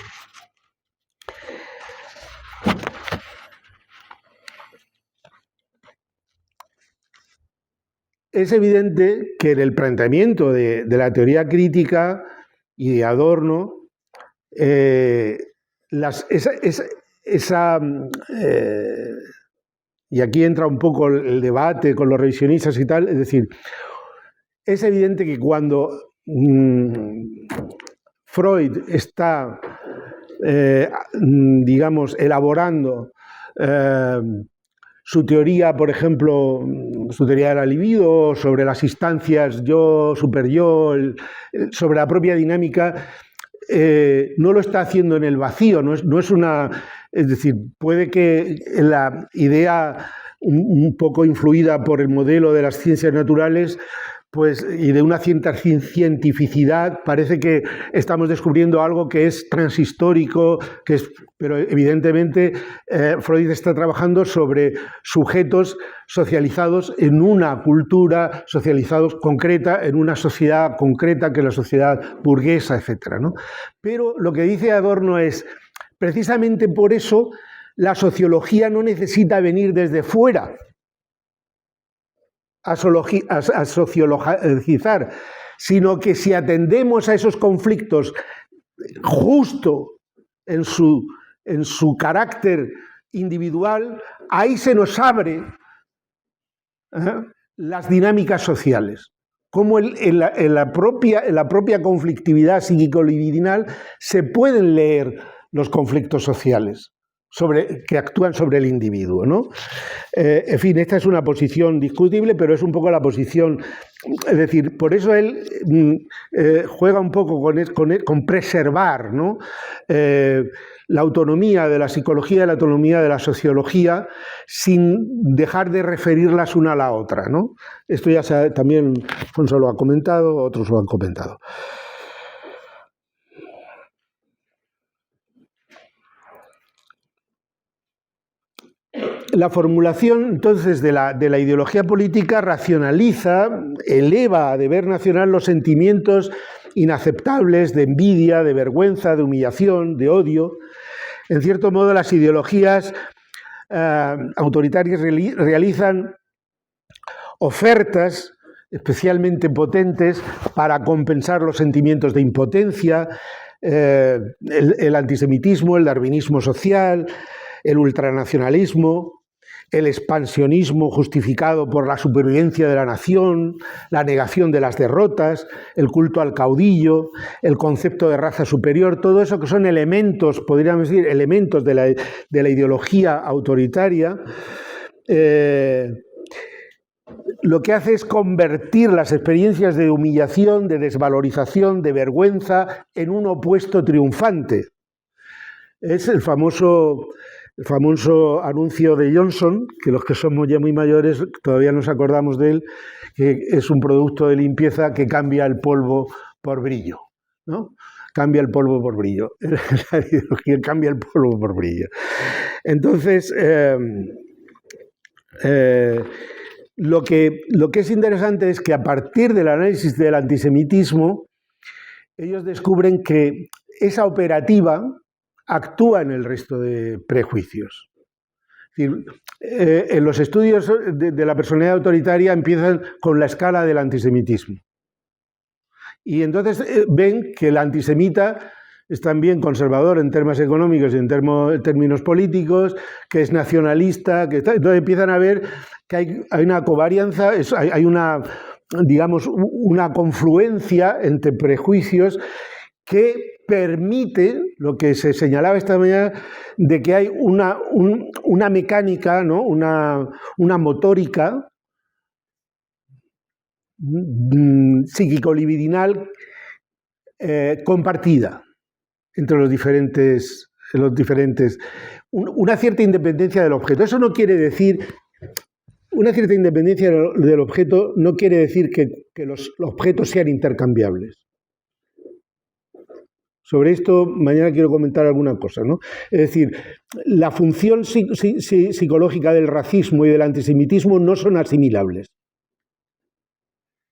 Es evidente que en el planteamiento de la teoría crítica y de Adorno, y aquí entra un poco el debate con los revisionistas y tal, es decir, es evidente que cuando Freud está, digamos, elaborando su teoría, por ejemplo, su teoría de la libido, sobre las instancias yo, superyo, sobre la propia dinámica, no lo está haciendo en el vacío, no es una... Es decir, puede que la idea un poco influida por el modelo de las ciencias naturales, pues, y de una cierta cientificidad, parece que estamos descubriendo algo que es transhistórico, pero evidentemente Freud está trabajando sobre sujetos socializados en una cultura, socializados concreta, en una sociedad concreta, que es la sociedad burguesa, etc., ¿no? Pero lo que dice Adorno es, precisamente por eso, la sociología no necesita venir desde fuera a sociologizar, sino que si atendemos a esos conflictos justo en su carácter individual, ahí se nos abre las dinámicas sociales. Cómo en la propia conflictividad psíquico-libidinal se pueden leer los conflictos sociales que actúan sobre el individuo, ¿no? En fin, esta es una posición discutible, pero es un poco la posición... Es decir, por eso él juega un poco con preservar, ¿no? La autonomía de la psicología y la autonomía de la sociología sin dejar de referirlas una a la otra, ¿no? Esto ya también Alfonso lo ha comentado, otros lo han comentado. La formulación, entonces, de la ideología política racionaliza, eleva a deber nacional los sentimientos inaceptables de envidia, de vergüenza, de humillación, de odio. En cierto modo, las ideologías autoritarias realizan ofertas especialmente potentes para compensar los sentimientos de impotencia, el antisemitismo, el darwinismo social, el ultranacionalismo, el expansionismo justificado por la supervivencia de la nación, la negación de las derrotas, el culto al caudillo, el concepto de raza superior, todo eso que son elementos, podríamos decir, elementos de la ideología autoritaria, lo que hace es convertir las experiencias de humillación, de desvalorización, de vergüenza, en un opuesto triunfante. Es el famoso anuncio de Johnson, que los que somos ya muy mayores todavía nos acordamos de él, que es un producto de limpieza que cambia el polvo por brillo. ¿no? Cambia el polvo por brillo. La ideología cambia el polvo por brillo. Entonces, lo que es interesante es que a partir del análisis del antisemitismo, ellos descubren que esa operativa actúa en el resto de prejuicios. Es decir, en los estudios de la personalidad autoritaria empiezan con la escala del antisemitismo. Y entonces ven que el antisemita es también conservador en términos económicos y en términos políticos, que es nacionalista, que está. Entonces empiezan a ver que hay una covarianza, hay una, digamos, una confluencia entre prejuicios que permite, lo que se señalaba esta mañana, de que hay una mecánica, ¿no? una motórica psíquico-libidinal compartida entre los diferentes, una cierta independencia del objeto. Eso no quiere decir, una cierta independencia del objeto no quiere decir que los objetos sean intercambiables. Sobre esto mañana quiero comentar alguna cosa, ¿no? Es decir, la función psicológica del racismo y del antisemitismo no son asimilables.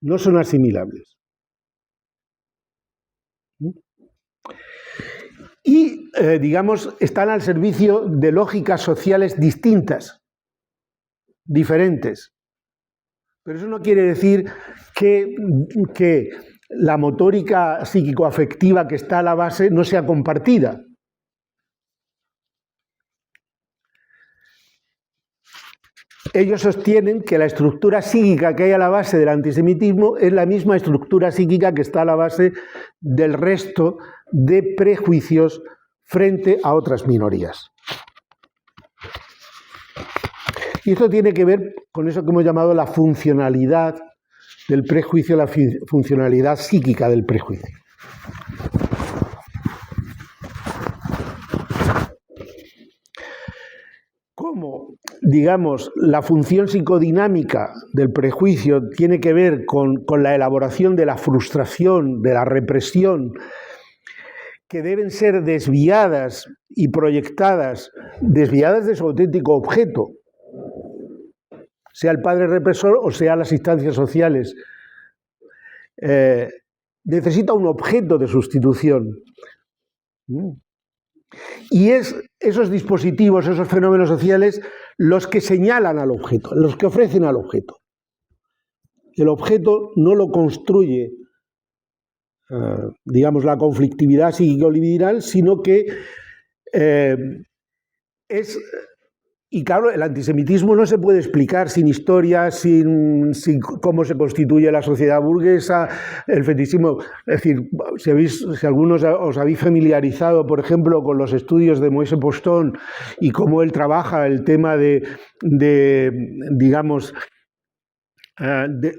No son asimilables. Y, digamos, están al servicio de lógicas sociales distintas, diferentes. Pero eso no quiere decir que la motórica psíquico-afectiva que está a la base no sea compartida. Ellos sostienen que la estructura psíquica que hay a la base del antisemitismo es la misma estructura psíquica que está a la base del resto de prejuicios frente a otras minorías. Y esto tiene que ver con eso que hemos llamado la funcionalidad del prejuicio, la funcionalidad psíquica del prejuicio. Cómo, digamos, la función psicodinámica del prejuicio tiene que ver con la elaboración de la frustración, de la represión, que deben ser desviadas y proyectadas, desviadas de su auténtico objeto, sea el padre represor o sea las instancias sociales. Necesita un objeto de sustitución. Y es esos dispositivos, esos fenómenos sociales, los que señalan al objeto, los que ofrecen al objeto. El objeto no lo construye, digamos, la conflictividad psíquico-libidinal, sino que es... Y claro, el antisemitismo no se puede explicar sin historia, sin cómo se constituye la sociedad burguesa, el fetichismo. Es decir, si algunos os habéis familiarizado, por ejemplo, con los estudios de Moïse Postón y cómo él trabaja el tema digamos,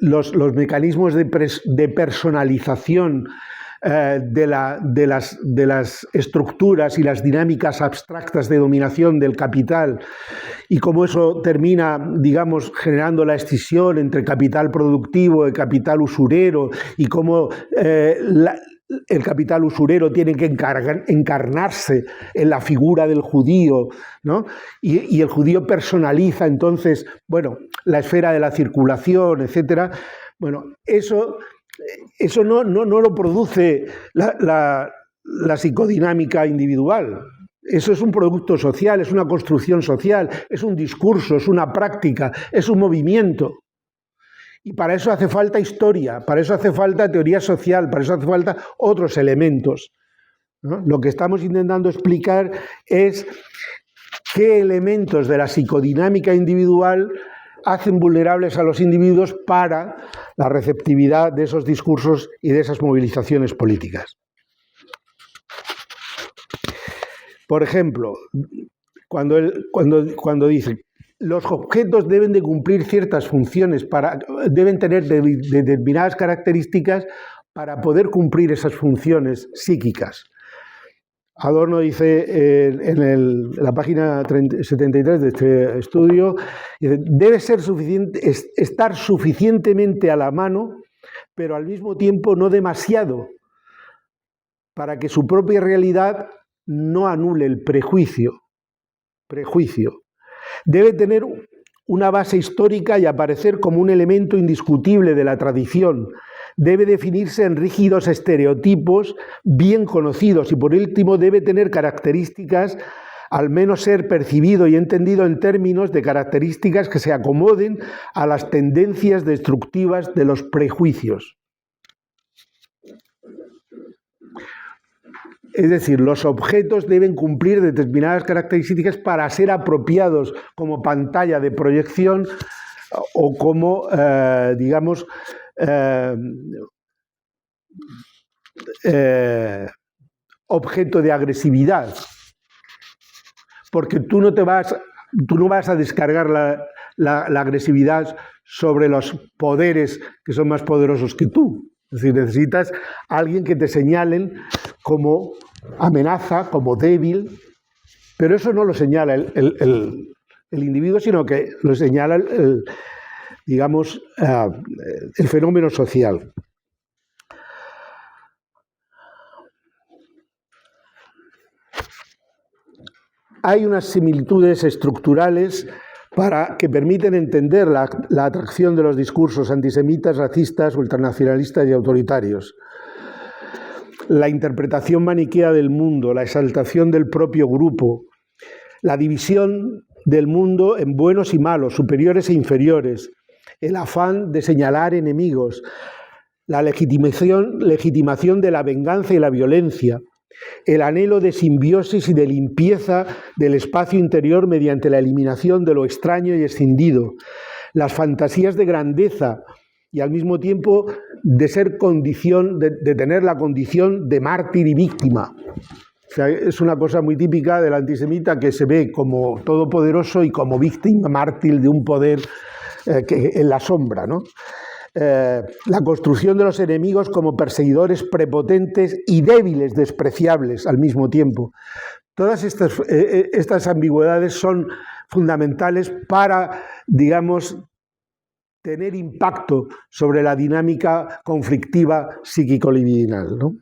los mecanismos de personalización de las estructuras y las dinámicas abstractas de dominación del capital y cómo eso termina, digamos, generando la escisión entre capital productivo y capital usurero y cómo el capital usurero tiene que encarnarse en la figura del judío, ¿no? Y el judío personaliza entonces, bueno, la esfera de la circulación, etcétera. Bueno, eso no lo produce la psicodinámica individual. Eso es un producto social, es una construcción social, es un discurso, es una práctica, es un movimiento. Y para eso hace falta historia, para eso hace falta teoría social, para eso hace falta otros elementos, ¿no? Lo que estamos intentando explicar es qué elementos de la psicodinámica individual hacen vulnerables a los individuos para la receptividad de esos discursos y de esas movilizaciones políticas. Por ejemplo, cuando dice los objetos deben de cumplir ciertas funciones, deben tener determinadas características para poder cumplir esas funciones psíquicas. Adorno dice en la página 73 de este estudio, dice, debe ser estar suficientemente a la mano, pero al mismo tiempo no demasiado, para que su propia realidad no anule el prejuicio. Debe tener una base histórica y aparecer como un elemento indiscutible de la tradición. Debe definirse en rígidos estereotipos bien conocidos y, por último, debe tener características, al menos ser percibido y entendido en términos de características que se acomoden a las tendencias destructivas de los prejuicios. Es decir, los objetos deben cumplir determinadas características para ser apropiados como pantalla de proyección o como, objeto de agresividad. Porque tú no vas a descargar la agresividad sobre los poderes que son más poderosos que tú. Es decir, necesitas a alguien que te señalen como amenaza, como débil, pero eso no lo señala el individuo, sino que lo señala el fenómeno social. Hay unas similitudes estructurales que permiten entender la atracción de los discursos antisemitas, racistas, ultranacionalistas y autoritarios. La interpretación maniquea del mundo, la exaltación del propio grupo, la división del mundo en buenos y malos, superiores e inferiores, el afán de señalar enemigos, la legitimación de la venganza y la violencia, el anhelo de simbiosis y de limpieza del espacio interior mediante la eliminación de lo extraño y escindido, las fantasías de grandeza y al mismo tiempo de tener la condición de mártir y víctima. O sea, es una cosa muy típica del antisemita que se ve como todopoderoso y como víctima mártir de un poder en la sombra, ¿no? La construcción de los enemigos como perseguidores prepotentes y débiles, despreciables al mismo tiempo. Todas estas ambigüedades son fundamentales para, tener impacto sobre la dinámica conflictiva psíquico-libidinal, ¿no?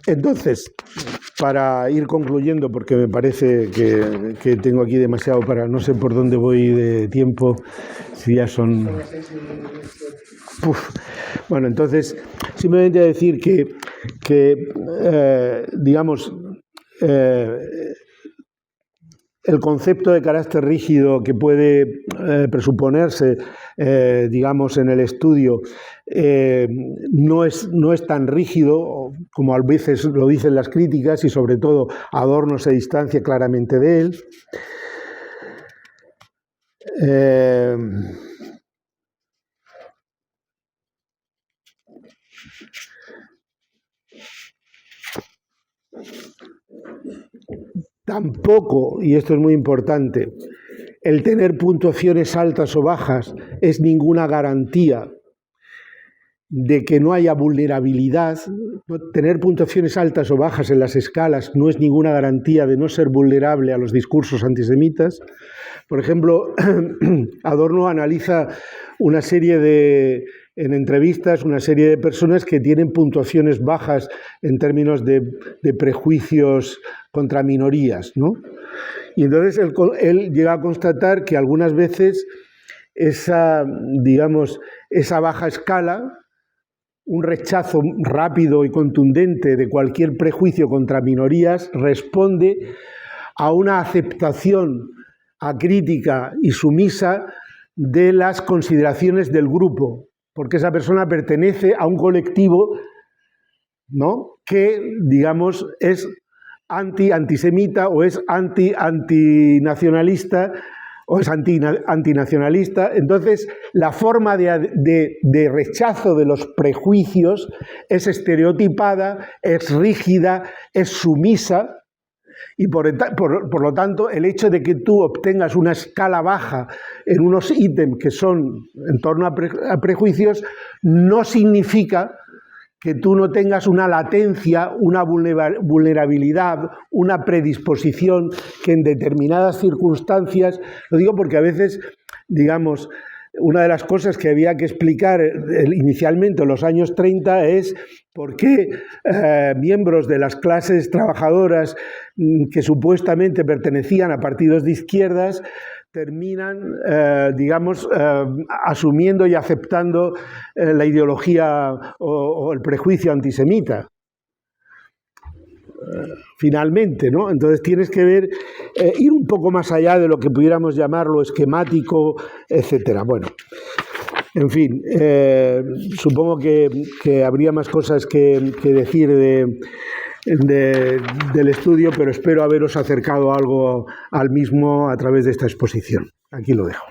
Entonces, para ir concluyendo, porque me parece que tengo aquí demasiado no sé por dónde voy de tiempo, si ya son... Bueno, entonces, simplemente decir el concepto de carácter rígido que puede presuponerse, en el estudio, no es tan rígido como a veces lo dicen las críticas, y sobre todo Adorno se distancia claramente de él. Tampoco, y esto es muy importante, el tener puntuaciones altas o bajas es ninguna garantía de que no haya vulnerabilidad. Tener puntuaciones altas o bajas en las escalas no es ninguna garantía de no ser vulnerable a los discursos antisemitas. Por ejemplo, Adorno analiza en entrevistas una serie de personas que tienen puntuaciones bajas en términos de prejuicios contra minorías, ¿no? Y entonces él llega a constatar que algunas veces esa baja escala, un rechazo rápido y contundente de cualquier prejuicio contra minorías, responde a una aceptación acrítica y sumisa de las consideraciones del grupo, porque esa persona pertenece a un colectivo, ¿no?, que, es antisemita o es antinacionalista o es antinacionalista. Entonces, la forma de rechazo de los prejuicios es estereotipada, es rígida, es sumisa, y por lo tanto, el hecho de que tú obtengas una escala baja en unos ítems que son en torno a prejuicios no significa que tú no tengas una latencia, una vulnerabilidad, una predisposición que en determinadas circunstancias, lo digo porque a veces, digamos, una de las cosas que había que explicar inicialmente en los años 30 es por qué miembros de las clases trabajadoras que supuestamente pertenecían a partidos de izquierdas terminan, digamos, asumiendo y aceptando la ideología o el prejuicio antisemita. Finalmente, ¿no? Entonces tienes que ver, ir un poco más allá de lo que pudiéramos llamarlo esquemático, etcétera. Bueno, en fin, supongo que habría más cosas que decir del estudio, pero espero haberos acercado algo al mismo a través de esta exposición. Aquí lo dejo.